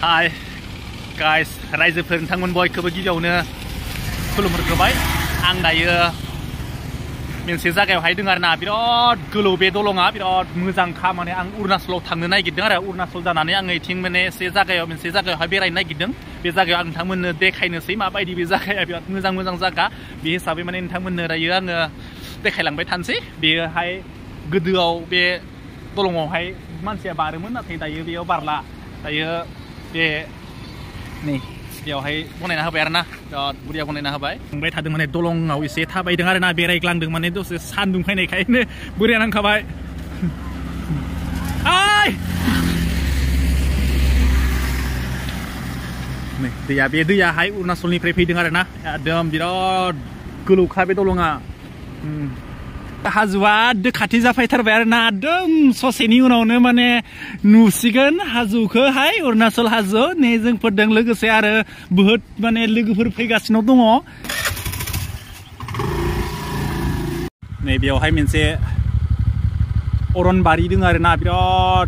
hi guys रायजोफोर नोंथांमोन बयखौबो गिबियावनो खुलुमहरग्रोबाय आं दायो मोनसे जायगायावहाय दङ आरोना बिराद गोलौ बे दलङा बिराद मोजांखा माने आं अरुणाचलाव थांनो नागिरदों आरो अरुणाचल जानानै आङो इथिं माने मोनसे जायगायावहाय बेरायनो नागिरदों बे जायगायाव आं नोंथांमोननो देखायनोसै माबायदि बे जायगाया बिराद मोजां जायगा बे हिसाबै माने नोंथांमोननो दायो आङो देखायलांबाय थानोसै बेहाय गोदोआव बे दलङावहाय मानसिया बारोमोन नाथाय दायो बेयाव बारला दायो बे नै बेयावहाय बनायना होबाय आरोना बिराद बुरिया बनायना होबाय थांबाय थादों माने दलङाव एसे थाबायदों आरोना बेरायग्लांदों माने दसे सान्दुं फैनायखायनो बुरिया नांखाबाय नै दैया बे दैयाहाय अरुणाचलनिफ्राय फैदों आरोना एकदम बिराद गोलौखा बे दलङा हाजोआ खाथि जाफैथारबाय आरोना एकदम ससेनि उनावनो माने नुसिगोन हाजोखौहाय अरुणाचल हाजो नै जोंफोरजों लोगोसे आरो बहुद माने लोगोफोर फैगासिनो दङ नै बेयावहाय मोनसे अरनबारि दङ आरोना बिराद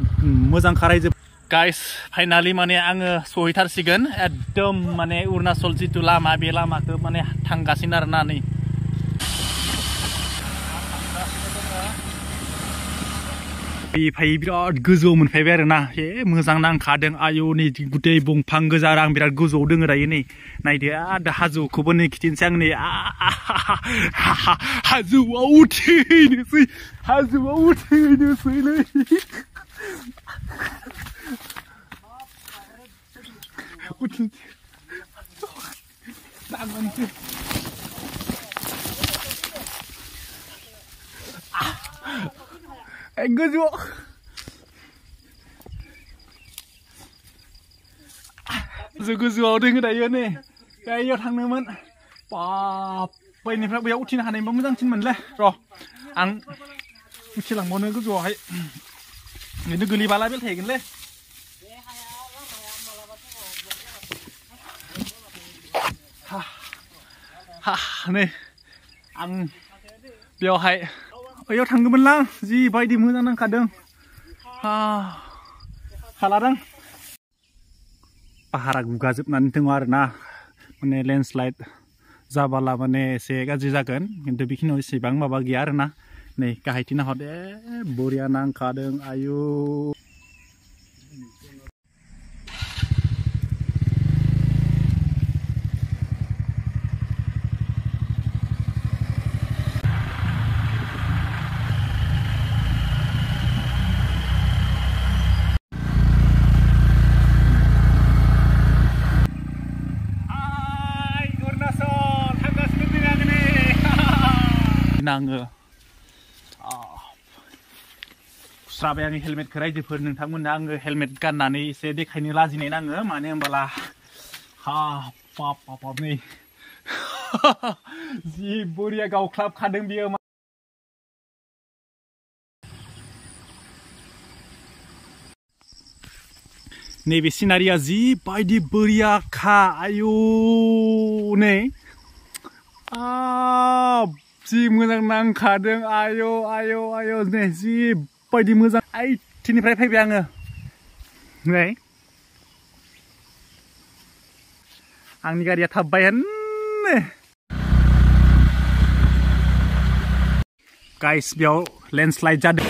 मोजांखा रायजो गाइस फाइनालि माने आङो सहैथारसिगोन एकदम माने अरुणाचल जिथु लामा बे लामाखौ माने थांगासिनो आरोना नै फैयै बिराद गोजौआव मोनफैबाय आरोना मोजां नांखादों आयौ नै गुदै बंफां गोजा आं बिराद गोजौआव दोङो दायो नै नायदो हाजोखौबो नै खिथिनोसै आं नै हाजोआव उथिनोसै नै गोजौआव दोङो दायो नै बैयाव थांनोमोन बाब बैनिफ्राय बैयाव उथिनो हानायबा मोजांसिनमोनलै र' आं उथिलांबावनो गोजौआवहाय बिदिनो गोलैबाला बेल थाहैगोनलै नै आं बेयावहाय बैयाव थांगौमोनलां जिबायदि मोजां नांखादों हालादां पाहारा गुगाजोबनानै दङ आरोना माने लेन्डस्लाइड जाबाला माने एसे गाज्रि जागोन खिन्थु बेखिनियाव एसेबां माबा गैया आरोना नै गाहायथिं नाहरदे बरिया नांखादों आयु आङो खुस्राबाय आंनि हेलमेटखौ रायजोफोर नोंथांमोननो आङो हेलमेट गाननानै एसे देखायनो लाजिनाय नाङो मानो होनबोला बाब नै जि बरिया गावख्लाबखादों बियो नैबे सिनारिया जिबायदि बोरियाखा आयु नै जि मोजां नांखादों आयौ नै जिबायदि मोजां आइथिनिफ्राय फैबाय आङो नै आंनि गारिया थाबबायानो गाइस बेयाव लेन्डस्लाइड जादों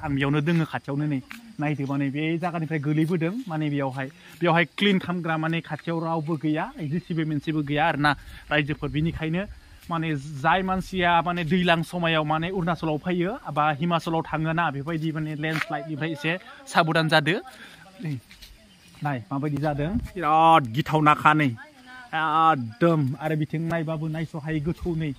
आं बेयावनो दोङो खाथियावनो नै नायदो माने बे जायगानिफ्राय गोलैबोदों माने बेयावहाय क्लिन खालामग्रा माने खाथियाव रावबो गैया जेसिबि मोनसेबो गैया आरोना रायजोफोर बिनिखायनो माने जाय मानसिया माने दैज्लां समायाव माने अरुणाचलाव फैयो बा हिमाचलाव थाङोना बेबायदि माने लेन्डस्लाइडनिफ्राय एसे साबधान जादो नाय माबायदि जादों बिराद गिथावनाखा नै एकदम आरो बिथिं नायबाबो नायस'हायै गोथौ नै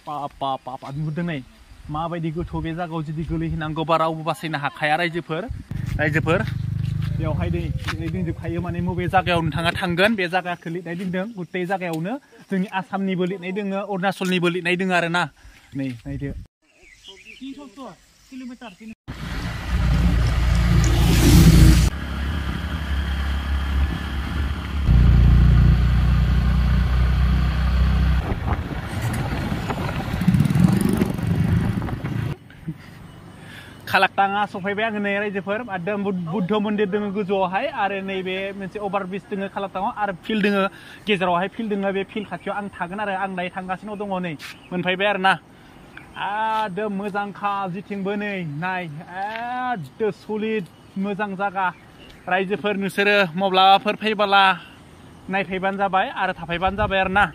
पाप नुदों नै माबायदि गोथौ बे जायगायाव जुदि गोलैहैनांगौबा रावबो बासायनो हाखाया रायजोफोर बेयावहाय दोनजोबखायो माने बबे जायगायाव नोंथाङा थांगोन बे जायगाखौ लिरनाय दोनदों गुतै जायगायावनो जोंनि आसामनिबो लिरनाय दोङो अरुणाचलनिबो लिरनाय दोङो आरोना नै नायदो खालाकटाङा सफैबाय आङो नै रायजोफोर बुद्ध मन्दिर दङ गोजौआवहाय आरो नैबे मोनसे अभारब्रिज दङ खालाकटाङाव आरो फिल्ड दङ गेजेरावहाय फिल्ड दङ बे फिल्ड खाथियाव आं थागोन आरो आं दायो थांगासिनो दङ नै मोनफैबाय आरो ना एकदम मोजांखा जिथिंबो नै नाय एकदम सलिड मोजां जागा रायजोफोर नोंसोरो माब्लाबाफोर फैबोला नायफैबानो जाबाय आरो थाफैबानो जाबाय आरो ना